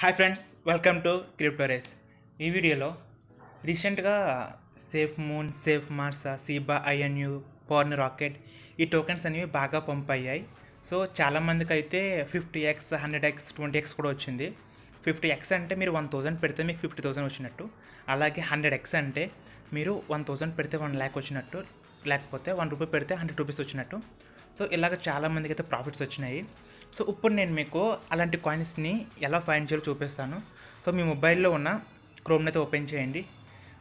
Hi friends, welcome to crypto race. ఈ వీడియోలో రీసెంట్గా safe moon, safe mars, Shiba Inu, పవర్న్ రాకెట్ ఈ టోకెన్స్ అనేవి బాగా పంప్ అయ్యాయి. సో చాలామందికి అయితే 50x, 100x, 20x కూడా వచ్చింది. 50x అంటే మీరు 1000 పెడితే మీకు 50,000 వచ్చినట్టు, అలాగే 100x అంటే మీరు 1000 పెడితే 1 lakh వచ్చినట్టు, లేకపోతే 1 రూపాయి పెడితే 100 రూపీస్ వచ్చినట్టు. సో ఇలాగ చాలామందికి అయితే ప్రాఫిట్స్ వచ్చినాయి. సో ఇప్పుడు నేను మీకు అలాంటి కాయిన్స్ని ఎలా ఫైండ్ చేయాలో చూపిస్తాను. సో మీ మొబైల్లో ఉన్న క్రోమ్ని అయితే ఓపెన్ చేయండి.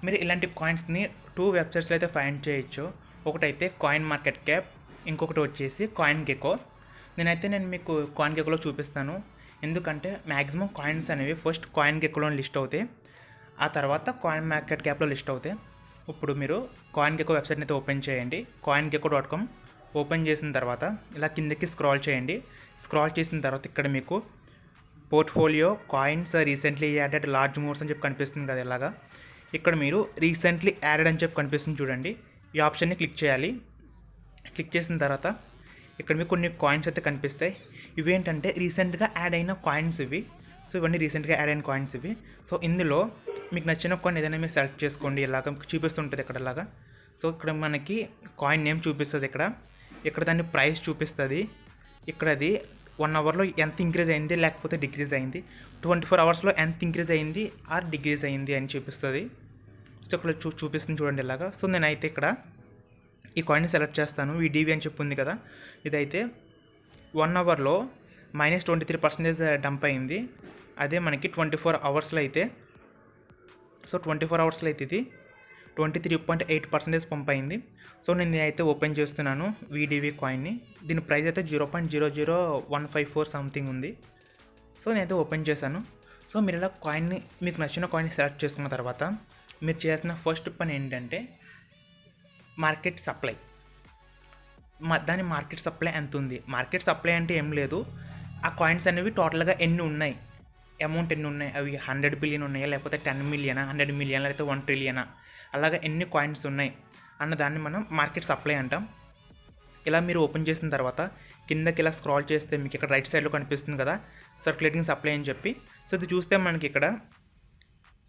మీరు ఇలాంటి కాయిన్స్ని 2 వెబ్సైట్స్లో అయితే ఫైండ్ చేయొచ్చు. ఒకటైతే కాయిన్ మార్కెట్ క్యాప్, ఇంకొకటి వచ్చేసి కాయిన్ గెకో. నేను మీకు కాయిన్ గెకోలో చూపిస్తాను, ఎందుకంటే మ్యాక్సిమం కాయిన్స్ అనేవి ఫస్ట్ కాయిన్ గెకోలో లిస్ట్ అవుతాయి, ఆ తర్వాత కాయిన్ మార్కెట్ క్యాప్లో లిస్ట్ అవుతాయి. ఇప్పుడు మీరు కాయిన్ గెకో వెబ్సైట్ని అయితే ఓపెన్ చేయండి. coingecko.com ఓపెన్ చేసిన తర్వాత ఇలా కిందకి స్క్రాల్ చేయండి. స్క్రాల్ చేసిన తర్వాత ఇక్కడ మీకు portfolio coins recently added large modes అని చెప్పి కనిపిస్తుంది కదా. ఇలాగా ఇక్కడ మీరు రీసెంట్లీ యాడెడ్ అని చెప్పి కనిపిస్తుంది చూడండి. ఈ ఆప్షన్ని క్లిక్ చేయాలి. క్లిక్ చేసిన తర్వాత ఇక్కడ మీకు కొన్ని కాయిన్స్ అయితే కనిపిస్తాయి. ఇవేంటంటే రీసెంట్గా యాడ్ అయిన కాయిన్స్ ఇవి. సో ఇవన్నీ రీసెంట్గా యాడ్ అయిన కాయిన్స్ ఇవి. సో ఇందులో మీకు నచ్చిన కాయిన్ ఏదైనా మీరు సెలెక్ట్ చేసుకోండి. ఇలాగ చూపిస్తుంటుంది ఇక్కడ ఇలాగా. సో ఇక్కడ మనకి కాయిన్ నేమ్ చూపిస్తుంది, ఇక్కడ దాని ప్రైస్ చూపిస్తుంది. ఇక్కడ అది 1 అవర్లో ఎంత ఇంక్రీజ్ అయింది లేకపోతే డిక్రీజ్ అయింది, 24 అవర్స్లో ఎంత ఇంక్రీజ్ అయింది ఆర్ డిక్రీజ్ అయింది అని చూపిస్తుంది. సో ఇక్కడ చూపిస్తుంది చూడండి ఇలాగా. సో నేనైతే ఇక్కడ ఈ కాయిన్ని సెలెక్ట్ చేస్తాను. VDV అని చెప్పింది కదా, ఇదైతే 1 అవర్లో -23% డంప్ అయింది. అదే మనకి 24 అవర్స్లో అయితే, సో 24 అవర్స్లో అయితే ఇది 23.8% పంప్ అయింది. సో నేను అయితే ఓపెన్ చేస్తున్నాను VDV కాయిన్ని. దీని ప్రైస్ అయితే 0.00154 సంథింగ్ ఉంది. సో నేనైతే ఓపెన్ చేశాను. సో మీరు ఇలా కాయిన్ని, మీకు నచ్చిన కాయిన్ని సెలెక్ట్ చేసుకున్న తర్వాత మీరు చేసిన ఫస్ట్ పని ఏంటంటే మార్కెట్ సప్లై. దాని మార్కెట్ సప్లై ఎంత ఉంది. మార్కెట్ సప్లై అంటే ఏం లేదు, ఆ కాయిన్స్ అనేవి టోటల్గా ఎన్ని ఉన్నాయి, అమౌంట్ ఎన్ని ఉన్నాయి, అవి 100 బిలియన్ ఉన్నాయా లేకపోతే 10 మిలియనా, 100 మిలియన్ లేకపోతే 1 ట్రిలియనా, అలాగా ఎన్ని కాయిన్స్ ఉన్నాయి అన్న దాన్ని మనం మార్కెట్ సప్లై అంటాం. ఇలా మీరు ఓపెన్ చేసిన తర్వాత కిందకి ఇలా స్క్రాల్ చేస్తే మీకు ఇక్కడ రైట్ సైడ్లో కనిపిస్తుంది కదా సర్క్యులేటింగ్ సప్లై అని చెప్పి. సో ఇది చూస్తే మనకి ఇక్కడ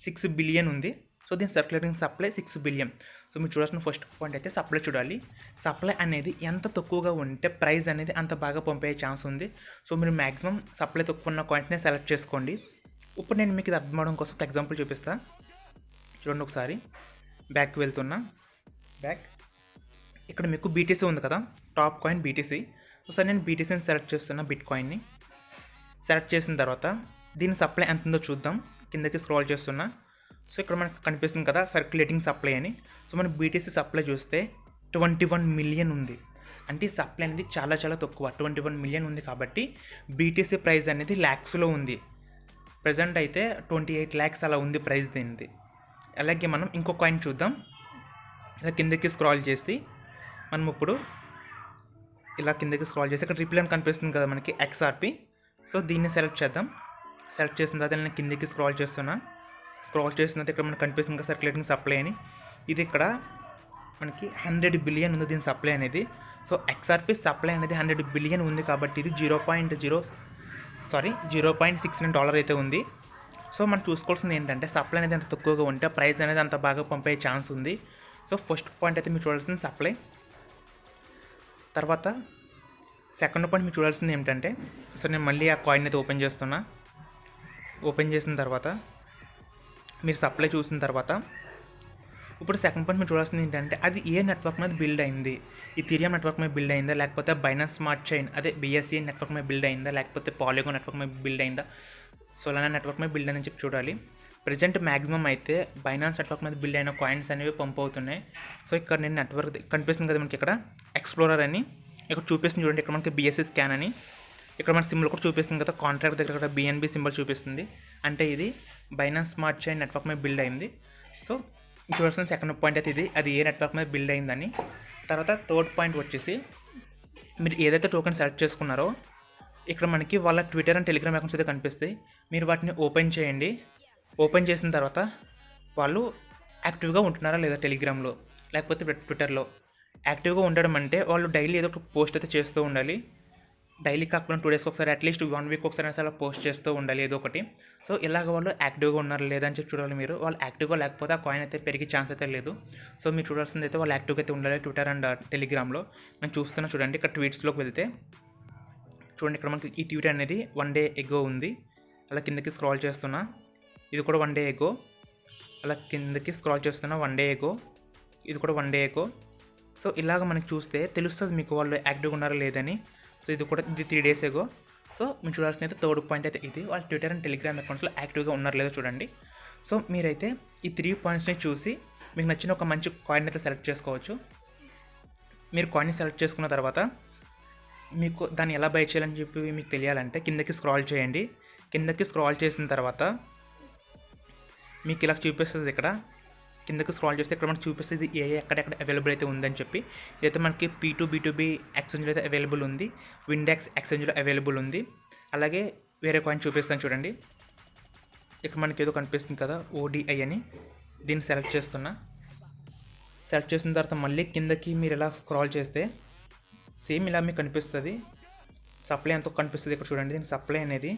6 బిలియన్ ఉంది. సో దీని సర్క్యులేటింగ్ సప్లై 6 బిలియన్. సో మీరు చూడాల్సిన ఫస్ట్ పాయింట్ అయితే సప్లై చూడాలి. సప్లై అనేది ఎంత తక్కువగా ఉంటే ప్రైస్ అనేది అంత బాగా పంపే ఛాన్స్ ఉంది. సో మీరు మ్యాక్సిమం సప్లై తక్కువ ఉన్న కాయిన్స్నే సెలెక్ట్ చేసుకోండి. ఇప్పుడు నేను మీకు ఇది అర్థం అవడం కోసం ఒక ఎగ్జాంపుల్ చూపిస్తాను. చూడండి ఒకసారి. బ్యాక్ వెళ్తున్నా. బ్యాక్ ఇక్కడ మీకు BTC ఉంది కదా, టాప్ కాయిన్ BTC. ఒకసారి నేను BTCని సెలెక్ట్ చేస్తున్నా, బిట్ కాయిన్ని సెలెక్ట్ చేసిన తర్వాత దీని సప్లై ఎంత ఉందో చూద్దాం. కిందకి స్క్రాల్ చేస్తున్నా. సో ఇక్కడ మనకు కనిపిస్తుంది కదా సర్క్యులేటింగ్ సప్లై అని. సో మనం BTC సప్లై చూస్తే 21 మిలియన్ ఉంది. అంటే సప్లై అనేది చాలా చాలా తక్కువ, 21 మిలియన్ ఉంది. కాబట్టి BTC ప్రైస్ అనేది ల్యాక్స్లో ఉంది. ప్రజెంట్ అయితే 28 lakhs అలా ఉంది ప్రైస్ దీనిది. అలాగే మనం ఇంకో కాయిన్ చూద్దాం. ఇలా కిందకి స్క్రాల్ చేసి మనం ఇప్పుడు ఇలా కిందకి స్క్రాల్ చేసి ఇక్కడ రిప్లై అని కనిపిస్తుంది కదా మనకి XRP. సో దీన్ని సెలెక్ట్ చేద్దాం. సెలెక్ట్ చేసిన తర్వాత నేను కిందకి స్క్రాల్ చేస్తున్నా. స్క్రాల్ చేసిన తర్వాత ఇక్కడ మనకు కనిపిస్తుంది కదా సర్క్యులేటింగ్ సప్లై అని. ఇది ఇక్కడ మనకి 100 బిలియన్ ఉంది దీని సప్లై అనేది. సో XRP సప్లై అనేది 100 బిలియన్ ఉంది కాబట్టి ఇది 0.69 డాలర్ అయితే ఉంది. సో మనం చూసుకోవాల్సింది ఏంటంటే సప్లై అనేది అంత తక్కువగా ఉంటే ప్రైస్ అనేది అంత బాగా పంపే ఛాన్స్ ఉంది. సో ఫస్ట్ పాయింట్ అయితే మీరు చూడాల్సింది సప్లై. తర్వాత సెకండ్ పాయింట్ మీరు చూడాల్సింది ఏంటంటే, సో నేను మళ్ళీ ఆ కాయిన్ అయితే ఓపెన్ చేస్తున్నా. ఓపెన్ చేసిన తర్వాత మీరు సప్లై చూసిన తర్వాత ఇప్పుడు సెకండ్ పాయింట్ మీరు చూడాల్సింది ఏంటంటే అది ఏ నెట్వర్క్ మీద బిల్డ్ అయింది. ఈథీరియం నెట్వర్క్ మీద బిల్డ్ అయిందా, లేకపోతే బైనాన్స్ స్మార్ట్ చైన్ అదే BSC నెట్వర్క్ మీద బిల్డ్ అయిందా, లేకపోతే పాలిగాన్ నెట్వర్క్ మీద బిల్డ్ అయిందా, సోలానా నెట్వర్క్ మీద బిల్డ్ అని చెప్పి చూడాలి. ప్రజెంట్ మ్యాక్సిమం అయితే బైనాన్స్ నెట్వర్క్ మీద బిల్డ్ అయిన కాయిన్స్ అనేవి పంప్ అవుతున్నాయి. సో ఇక్కడ నేను నెట్వర్క్ కనిపిస్తుంది కదా మనకి ఇక్కడ ఎక్స్ప్లోరర్ అని ఇక్కడ చూపిస్తుంది చూడండి. ఇక్కడ మనకి BSC స్కాన్ అని ఇక్కడ మనకి సింబల్ కూడా చూపిస్తుంది కదా, కాంట్రాక్ట్ దగ్గర ఇక్కడ BNB సింబల్ చూపిస్తుంది. అంటే ఇది బైనాన్స్ స్మార్ట్ చైన్ నెట్వర్క్ మీద బిల్డ్ అయింది. సో చూడాల్సిన సెకండ్ పాయింట్ అయితే ఇది, అది ఏ నెట్వర్క్ మీద బిల్డ్ అయిందని. తర్వాత థర్డ్ పాయింట్ వచ్చేసి మీరు ఏదైతే టోకెన్ సెలెక్ట్ చేసుకున్నారో ఇక్కడ మనకి వాళ్ళ ట్విట్టర్ అండ్ టెలిగ్రామ్ అకౌంట్స్ అయితే కనిపిస్తాయి. మీరు వాటిని ఓపెన్ చేయండి. ఓపెన్ చేసిన తర్వాత వాళ్ళు యాక్టివ్గా ఉంటున్నారా లేదా టెలిగ్రామ్లో లేకపోతే ట్విట్టర్లో. యాక్టివ్గా ఉండడం అంటే వాళ్ళు డైలీ ఏదో ఒక పోస్ట్ అయితే చేస్తూ ఉండాలి. డైలీ కాకుండా 2 డేస్కి ఒకసారి అట్లీస్ట్ 1 వీక్ ఒకసారి అలా పోస్ట్ చేస్తూ ఉండాలి ఏదో ఒకటి. సో ఇలాగ వాళ్ళు యాక్టివ్గా ఉన్నారు లేదా అని చెప్పి చూడాలి మీరు. వాళ్ళు యాక్టివ్గా లేకపోతే ఆ కాయిన్ అయితే పెరిగే ఛాన్స్ అయితే లేదు. సో మీరు చూడాల్సింది అయితే వాళ్ళు యాక్టివ్గా అయితే ఉండాలి ట్విట్టర్ అండ్ టెలిగ్రామ్లో. నేను చూస్తున్నా చూడండి, ఇక్కడ ట్వీట్స్లోకి వెళ్తే చూడండి, ఇక్కడ మనకి ఈ ట్వీట్ అనేది 1 డే ఎగో ఉంది. అలా కిందకి స్క్రాల్ చేస్తున్నా, ఇది కూడా 1 డే ఎగో. అలా కిందకి స్క్రాల్ చేస్తున్నా 1 డే ఎగో, ఇది కూడా 1 డే ఎగో. సో ఇలాగ మనకి చూస్తే తెలుస్తుంది మీకు వాళ్ళు యాక్టివ్గా ఉన్నారా లేదని. సో ఇది 3 డేస్ ఎగో. సో మీరు చూడాల్సిన అయితే థర్డ్ పాయింట్ అయితే ఇది, వాళ్ళు ట్విట్టర్ అండ్ టెలిగ్రామ్ అకౌంట్స్లో యాక్టివ్గా ఉన్నారో లేదో చూడండి. సో మీరైతే ఈ 3 పాయింట్స్ని చూసి మీకు నచ్చిన ఒక మంచి కాయిన్ అయితే సెలెక్ట్ చేసుకోవచ్చు. మీరు కాయిన్ని సెలెక్ట్ చేసుకున్న తర్వాత మీకు దాన్ని ఎలా బై చేయాలని చెప్పి మీకు తెలియాలంటే కిందకి స్క్రాల్ చేయండి. కిందకి స్క్రాల్ చేసిన తర్వాత మీకు ఇలా చూపిస్తుంది. ఇక్కడ కిందకి స్క్రాల్ చేస్తే ఇక్కడ మనకు చూపిస్తుంది ఎక్కడెక్కడ అవైలబుల్ అయితే ఉందని చెప్పి. ఇదైతే మనకి P2B2B ఎక్స్చేంజ్లో అయితే అవైలబుల్ ఉంది, విండెక్స్ ఎక్స్చేంజ్లో అవైలబుల్ ఉంది. అలాగే వేరే కాయిన్ చూపిస్తాను చూడండి, ఇక్కడ మనకి ఏదో కనిపిస్తుంది కదా ODI అని, దీన్ని సెలెక్ట్ చేస్తున్నా. సెలెక్ట్ చేసిన తర్వాత మళ్ళీ కిందకి మీరు ఇలా స్క్రాల్ చేస్తే సేమ్ ఇలా మీకు కనిపిస్తుంది. సప్లై ఎంతో కనిపిస్తుంది ఇక్కడ చూడండి. దీని సప్లై అనేది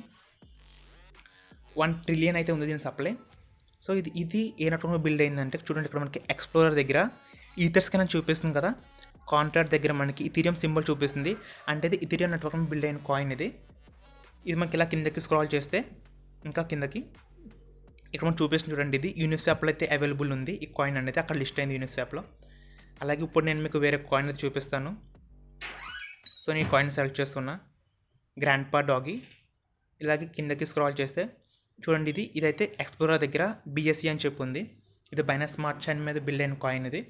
1 ట్రిలియన్ అయితే ఉంది దీని సప్లై. సో ఇది ఏ నెట్వర్క్ బిల్డ్ అయిందంటే చూడండి, ఇక్కడ మనకి ఎక్స్ప్లోరర్ దగ్గర ఈథర్స్కి అని చూపిస్తుంది కదా, కాంట్రాక్ట్ దగ్గర మనకి ఇథీరియం సింబల్ చూపిస్తుంది. అంటే ఇది ఇథీరియం నెట్వర్క్ బిల్డ్ అయిన కాయిన్ ఇది. మనకి ఇలా కిందకి స్క్రాల్ చేస్తే ఇంకా కిందకి ఇక్కడ మనం చూపిస్తుంది చూడండి, ఇది యూనిస్వాప్లో అయితే అవైలబుల్ ఉంది. ఈ కాయిన్ అనేది అక్కడ లిస్ట్ అయింది యూనిస్వాప్లో. అలాగే ఇప్పుడు నేను మీకు వేరే కాయిన్ అయితే చూపిస్తాను. సో నేను కాయిన్ సెలెక్ట్ చేస్తున్నా, గ్రాండ్పా డాగీ. ఇలాగే కిందకి స్క్రాల్ చేస్తే చూడండి, ఇదైతే ఎక్స్ప్లోరర్ దగ్గర BSC అని చెప్పి ఉంది. ఇది బైనాన్స్ స్మార్ట్ చైన్ మీద బిల్డ్ అయిన కాయిన్ ఇది.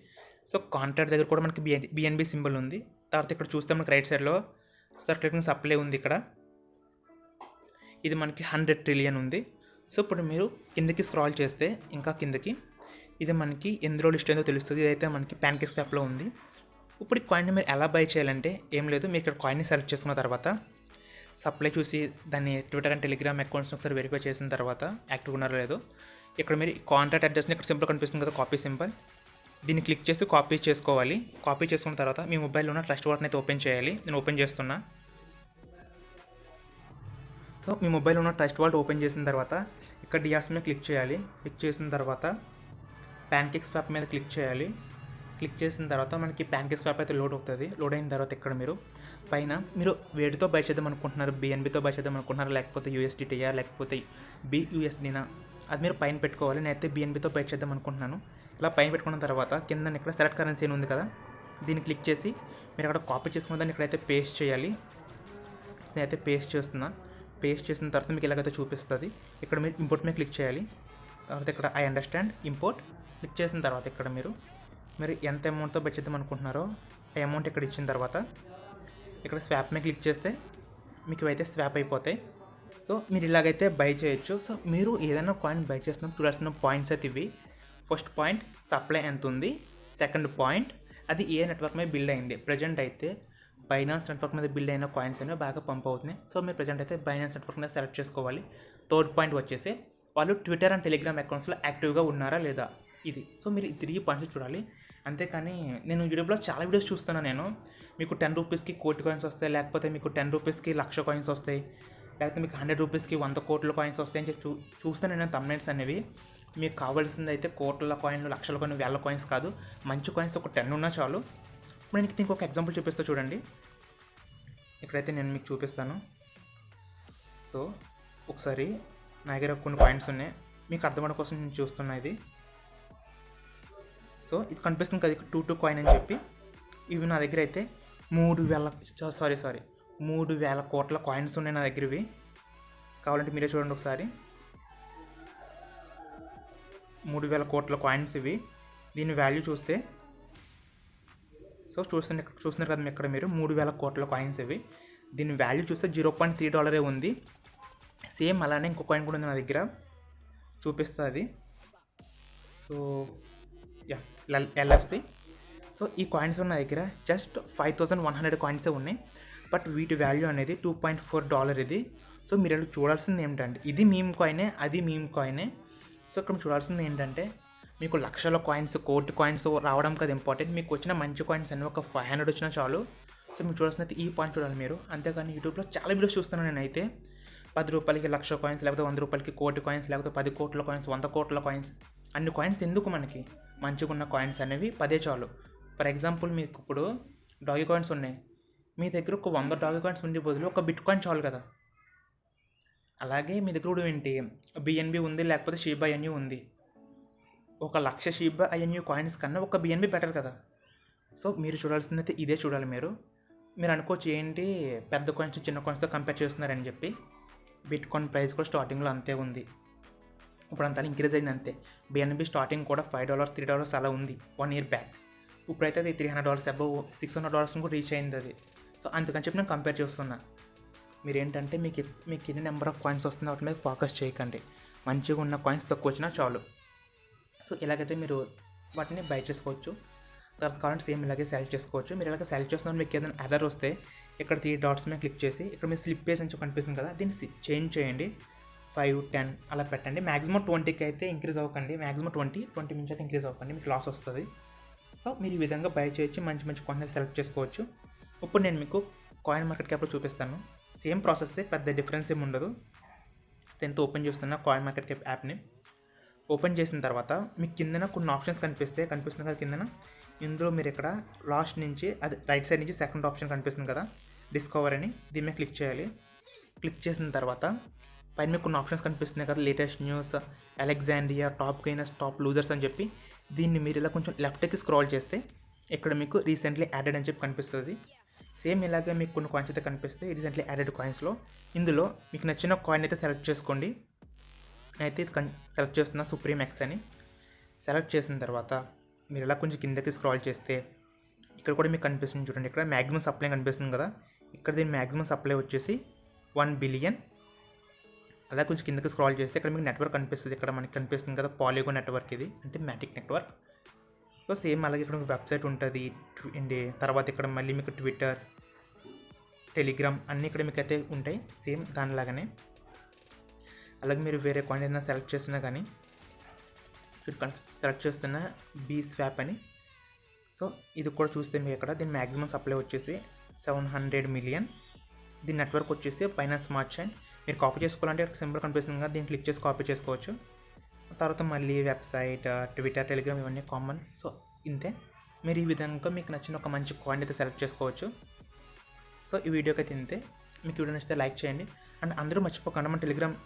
సో కాంట్రాక్ట్ దగ్గర కూడా మనకి BNB సింబల్ ఉంది. తర్వాత ఇక్కడ చూస్తే మనకి రైట్ సైడ్లో సర్క్యులేటింగ్ సప్లై ఉంది. ఇక్కడ ఇది మనకి 100 ట్రిలియన్ ఉంది. సో ఇప్పుడు మీరు కిందకి స్క్రాల్ చేస్తే ఇంకా కిందకి ఇది మనకి ఎందులో లిస్ట్ అయిందో తెలుస్తుంది. ఇదైతే మనకి PancakeSwapలో ఉంది. ఇప్పుడు ఈ కాయిన్ని మీరు ఎలా బై చేయాలంటే ఏం లేదు, మీరు ఇక్కడ కాయిన్ని సెలెక్ట్ చేసుకున్న తర్వాత సప్లై చూసి దాన్ని ట్విట్టర్ అండ్ టెలిగ్రామ్ అకౌంట్స్ని ఒకసారి వెరిఫై చేసిన తర్వాత యాక్టివ్గా ఉన్నారో లేదో ఇక్కడ మీరు కాంటాక్ట్ అడ్రస్ని ఇక్కడ సింపుల్ కనిపిస్తుంది కదా, కాపీ సింబల్, దీన్ని క్లిక్ చేసి కాపీ చేసుకోవాలి. కాపీ చేసుకున్న తర్వాత మీ మొబైల్లో ఉన్న ట్రస్ట్ వాలెట్ని అయితే ఓపెన్ చేయాలి. నేను ఓపెన్ చేస్తున్నా. సో మీ మొబైల్లో ఉన్న ట్రస్ట్ వాలెట్ ఓపెన్ చేసిన తర్వాత ఇక్కడ డిఆర్స్ మీద క్లిక్ చేయాలి. క్లిక్ చేసిన తర్వాత PancakeSwap మీద క్లిక్ చేయాలి. క్లిక్ చేసిన తర్వాత మనకి PancakeSwap అయితే లోడ్ అవుతుంది. లోడ్ అయిన తర్వాత ఇక్కడ మీరు పైన మీరు వేటితో బై చేద్దాం అనుకుంటున్నారు, BNBతో బై చేద్దాం అనుకుంటున్నారు, లేకపోతే USDTయా లేకపోతే BUSDనా, అది మీరు పైన పెట్టుకోవాలి. నేనైతే BNBతో బై చేద్దాం అనుకుంటున్నాను. ఇలా పైన పెట్టుకున్న తర్వాత కింద ఇక్కడ సెలెక్ట్ కరెన్సీ అని ఉంది కదా, దీన్ని క్లిక్ చేసి మీరు అక్కడ కాపీ చేసుకున్న దాన్ని ఇక్కడైతే పేస్ట్ చేయాలి. నేనైతే పేస్ట్ చేస్తున్నా. పేస్ట్ చేసిన తర్వాత మీకు ఇలాగైతే చూపిస్తుంది. ఇక్కడ మీరు ఇంపోర్ట్ మీద క్లిక్ చేయాలి. తర్వాత ఇక్కడ ఐ అండర్స్టాండ్ ఇంపోర్ట్ క్లిక్ చేసిన తర్వాత ఇక్కడ మీరు ఎంత అమౌంట్తో బై చేద్దాం అనుకుంటున్నారో ఆ అమౌంట్ ఇక్కడ ఇచ్చిన తర్వాత ఇక్కడ స్వాప్ మీద క్లిక్ చేస్తే మీకు ఇవైతే స్వాప్ అయిపోతాయి. సో మీరు ఇలాగైతే బై చేయొచ్చు. సో మీరు ఏదైనా కాయిన్ బై చేస్తున్నప్పుడు చూడాల్సిన పాయింట్స్ అయితే ఇవి. ఫస్ట్ పాయింట్ సప్లై ఎంత ఉంది. సెకండ్ పాయింట్ అది ఏ నెట్వర్క్ మీద బిల్డ్ అయింది. ప్రజెంట్ అయితే బైనాన్స్ నెట్వర్క్ మీద బిల్డ్ అయిన కాయిన్స్ అనేవి బాగా పంప్ అవుతున్నాయి. సో మీరు ప్రజెంట్ అయితే బైనాన్స్ నెట్వర్క్ మీద సెలెక్ట్ చేసుకోవాలి. థర్డ్ పాయింట్ వచ్చేసి వాళ్ళు ట్విట్టర్ అండ్ టెలిగ్రామ్ అకౌంట్స్లో యాక్టివ్గా ఉన్నారా లేదా ఇది. సో మీరు ఈ 3 పాయింట్స్ చూడాలి. అంతేకాని నేను యూట్యూబ్లో చాలా వీడియోస్ చూస్తాను. నేను మీకు 10 రూపీస్కి 1 కోటి కాయిన్స్ వస్తాయి, లేకపోతే మీకు 10 రూపీస్కి 1,00,000 కాయిన్స్ వస్తాయి, లేకపోతే మీకు 100 రూపీస్కి 100 కోట్ల కాయిన్స్ వస్తాయి అని చెప్పి చూస్తాను నేను థంబ్నెయిల్స్ అనేవి. మీకు కావాల్సింది అయితే కోట్ల కాయిన్లు, లక్షల కాయిన్లు, వేల కాయిన్స్ కాదు, మంచి కాయిన్స్ ఒక 10 ఉన్నా చాలు. ఇప్పుడు నేను దీనికి ఒక ఎగ్జాంపుల్ చూపిస్తా చూడండి. ఇక్కడైతే నేను మీకు చూపిస్తాను. సో ఒకసారి నా దగ్గర కొన్ని కాయిన్స్ ఉన్నాయి, మీకు అర్థమవడం కోసం నేను చూస్తున్నా ఇది. సో ఇది కనిపిస్తుంది కదా, 2 కాయిన్ అని చెప్పి. ఇవి నా దగ్గర అయితే 3,000 కోట్ల కాయిన్స్ ఉన్నాయి నా దగ్గరవి. కావాలంటే మీరే చూడండి ఒకసారి. 3,000 కోట్ల కాయిన్స్ ఇవి. దీని వాల్యూ చూస్తే సో చూస్తున్నారు కదా ఇక్కడ మీరు 3,000 కోట్ల కాయిన్స్ ఇవి. దీని వాల్యూ చూస్తే $0.3 ఉంది. సేమ్ అలానే ఇంకో కాయిన్ కూడా ఉంది నా దగ్గర, చూపిస్తుంది. So LFC. సో ఈ కాయిన్స్ ఉన్న దగ్గర జస్ట్ 5,100 కాయిన్సే ఉన్నాయి. బట్ వీటి వాల్యూ అనేది $2.4 ఇది. సో మీరు చూడాల్సింది ఏమిటంటే ఇది మీమ్ కాయినే, అది మీమ్ కాయినే. సో ఇక్కడ చూడాల్సింది ఏంటంటే మీకు లక్షల కాయిన్స్, కోటి కాయిన్స్ రావడం కదా ఇంపార్టెంట్. మీకు వచ్చిన మంచి కాయిన్స్ అన్నీ ఒక 500 వచ్చినా చాలు. సో మీరు చూడాల్సినది ఈ పాయింట్ చూడాలి మీరు. అంతేకాని యూట్యూబ్లో చాలా వీడియోస్ చూస్తున్నాను నేనైతే. 10 రూపాయలకి 1,00,000 కాయిన్స్, లేకపోతే 100 రూపాయలకి 1,00,00,000 కాయిన్స్, లేకపోతే 10 కోట్ల కాయిన్స్, 100 కోట్ల కాయిన్స్. అన్ని కాయిన్స్ ఎందుకు మనకి? మంచిగా ఉన్న కాయిన్స్ అనేవి 10 చాలు. ఫర్ ఎగ్జాంపుల్ మీకు ఇప్పుడు డాగీ కాయిన్స్ ఉన్నాయి, మీ దగ్గర ఒక 100 డాగీ కాయిన్స్ ఉండే బదులు ఒక బిట్ కాయిన్ చాలు కదా. అలాగే మీ దగ్గర కూడా ఏంటి బిఎన్బి ఉంది, లేకపోతే షీబా ఐఎన్యూ ఉంది. 1,00,000 షీబా ఐఎన్యూ కాయిన్స్ కన్నా ఒక బిఎన్బి బెటర్ కదా. సో మీరు చూడాల్సిందైతే ఇదే చూడాలి మీరు. మీరు అనుకోవచ్చు ఏంటి పెద్ద కాయిన్స్ చిన్న కాయిన్స్తో కంపేర్ చేస్తున్నారని చెప్పి. బిట్ కాయిన్ ప్రైస్ కూడా స్టార్టింగ్లో అంతే ఉంది, ఇప్పుడు అంతా ఇంక్రీజ్ అయింది అంతే. బిఎన్బి స్టార్టింగ్ కూడా $5, $3 అలా ఉంది 1 year బ్యాక్. ఇప్పుడైతే అది $300 అబౌవ్ $600 కూడా రీచ్ అయింది అది. సో అందుకని చెప్పి నేను కంపేర్ చేస్తున్నా. మీరు ఏంటంటే మీకు ఎన్ని నెంబర్ ఆఫ్ కాయిన్స్ వస్తుందో వాటి మీద ఫోకస్ చేయకండి. మంచిగా ఉన్న కాయిన్స్ తక్కువ వచ్చినా చాలు. సో ఇలాగైతే మీరు వాటిని బై చేసుకోవచ్చు. తర్వాత కావాలంటే సేమ్ ఇలాగే సెలెక్ట్ చేసుకోవచ్చు. మీరు ఇలాగ సెలెక్ట్ చేస్తున్నారు, మీకు ఏదైనా ఎర్రర్ వస్తే ఇక్కడ 3 డాట్స్ మీద క్లిక్ చేసి ఇక్కడ మీరు స్లిప్ పేజ్ నుంచి కనిపిస్తుంది కదా, దీన్ని చేంజ్ చేయండి. 5, 10 అలా పెట్టండి. మ్యాక్సిమం 20కి అయితే ఇంక్రీజ్ అవ్వకండి. మ్యాక్సిమం 20 నుంచి అయితే ఇంక్రీజ్ అవ్వకండి, మీకు లాస్ వస్తుంది. సో మీరు ఈ విధంగా బై చేయొచ్చు, మంచి మంచి కాయిన్ సెలెక్ట్ చేసుకోవచ్చు. ఇప్పుడు నేను మీకు కాయిన్ మార్కెట్ క్యాప్లో చూపిస్తాను. సేమ్ ప్రాసెస్, పెద్ద డిఫరెన్స్ ఏమి ఉండదు. దీంతో ఓపెన్ చేస్తున్నా కాయిన్ మార్కెట్ క్యాప్ యాప్ని. ఓపెన్ చేసిన తర్వాత మీకు కిందన కొన్ని ఆప్షన్స్ కనిపిస్తుంది కదా కిందన. ఇందులో మీరు ఇక్కడ లాస్ట్ నుంచి అది రైట్ సైడ్ నుంచి సెకండ్ ఆప్షన్ కనిపిస్తుంది కదా, డిస్కవర్ అని, దీని మీద క్లిక్ చేయాలి. క్లిక్ చేసిన తర్వాత పైన మీకు కొన్ని ఆప్షన్స్ కనిపిస్తున్నాయి కదా, latest news, Alexandria, top gainers, top losers అని చెప్పి. దీన్ని మీరు ఇలా కొంచెం లెఫ్ట్కి స్క్రాల్ చేస్తే ఇక్కడ మీకు రీసెంట్లీ యాడెడ్ అని చెప్పి కనిపిస్తుంది. సేమ్ ఇలాగే మీకు కొన్ని కాయిన్స్ అయితే కనిపిస్తాయి రీసెంట్లీ యాడెడ్ కాయిన్స్లో. ఇందులో మీకు నచ్చిన కాయిన్ అయితే సెలెక్ట్ చేసుకోండి. అయితే ఇది సెలెక్ట్ చేస్తున్నా సుప్రీం ఎక్స్ అని. సెలెక్ట్ చేసిన తర్వాత మీరు ఇలా కొంచెం కిందకి స్క్రాల్ చేస్తే ఇక్కడ కూడా మీకు కనిపిస్తుంది చూడండి, ఇక్కడ మ్యాక్సిమం సప్లై కనిపిస్తుంది కదా. ఇక్కడ దీని మ్యాక్సిమం సప్లై వచ్చేసి 1 బిలియన్. అలా కొంచెం కిందకి స్క్రాల్ చేస్తే ఇక్కడ మీకు నెట్వర్క్ కనిపిస్తుంది. ఇక్కడ మనకి కనిపిస్తుంది కదా పాలిగో నెట్వర్క్, ఇది అంటే మ్యాటిక్ నెట్వర్క్. సో సేమ్ అలాగే ఇక్కడ మీకు వెబ్సైట్ ఉంటుంది తర్వాత ఇక్కడ మళ్ళీ మీకు ట్విట్టర్, టెలిగ్రామ్ అన్నీ ఇక్కడ మీకు అయితే ఉంటాయి సేమ్ దానిలాగానే. అలాగే మీరు వేరే కాయిన్ ఏదైనా సెలెక్ట్ చేసినా కానీ సెలెక్ట్ చేస్తున్న బీ స్వాప్ అని. సో ఇది కూడా చూస్తే మీకు ఇక్కడ దీని మ్యాక్సిమం సప్లై వచ్చేసి 700 మిలియన్. దీని నెట్వర్క్ వచ్చేసి బైనాన్స్ స్మార్ట్ చైన్. మీరు కాపీ చేసుకోవాలంటే ఇక్కడ సింబల్ కనిపిస్తుంది కదా, దీన్ని క్లిక్ చేసి కాపీ చేసుకోవచ్చు. తర్వాత మళ్ళీ వెబ్సైట్, ట్విట్టర్, టెలిగ్రామ్ ఇవన్నీ కామన్. సో ఇంతే. మీరు ఈ విధంగా మీకు నచ్చిన ఒక మంచి కాయిన్ అయితే సెలెక్ట్ చేసుకోవచ్చు. సో ఈ వీడియోకి అయితే ఇంతే. మీకు వీడియో నచ్చితే లైక్ చేయండి. అండ్ అందరూ మర్చిపోకుండా మన టెలిగ్రామ్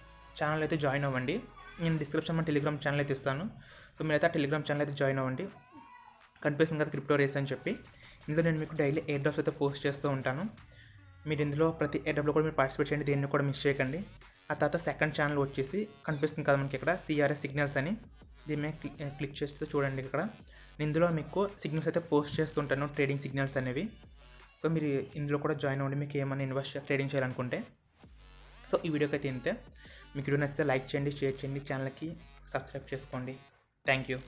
ఛానల్ అయితే జాయిన్ అవ్వండి. నేను డిస్క్రిప్షన్ మన టెలిగ్రామ్ ఛానల్ అయితే ఇస్తాను. సో మీరైతే ఆ టెలిగ్రామ్ ఛానల్ అయితే జాయిన్ అవ్వండి. కనిపిస్తుంది కదా క్రిప్టో రేస్ అని చెప్పి. ఇందులో నేను మీకు డైలీ ఎయిర్ డ్రాప్స్ అయితే పోస్ట్ చేస్తూ ఉంటాను. మీరు ఇందులో ప్రతి ఎయిర్ డ్రాప్లో కూడా మీరు పార్టిసిపేట్ చేయండి, దేన్ని కూడా మిస్ చేయకండి. ఆ తర్వాత సెకండ్ ఛానల్ వచ్చేసి కనిపిస్తుంది కదా మనకి ఇక్కడ సిఆర్ఎస్ సిగ్నల్స్ అని. దీని మీద క్లిక్ చేస్తూ చూడండి ఇక్కడ. ఇందులో మీకు సిగ్నల్స్ అయితే పోస్ట్ చేస్తుంటాను, ట్రేడింగ్ సిగ్నల్స్ అనేవి. సో మీరు ఇందులో కూడా జాయిన్ అవ్వండి మీకు ఏమైనా ట్రేడింగ్ చేయాలనుకుంటే. సో ఈ వీడియోకి అయితే ఇంతే. మీకు వీడియో నచ్చితే లైక్ చేయండి, షేర్ చేయండి, ఛానల్కి సబ్స్క్రైబ్ చేసుకోండి. Thank you.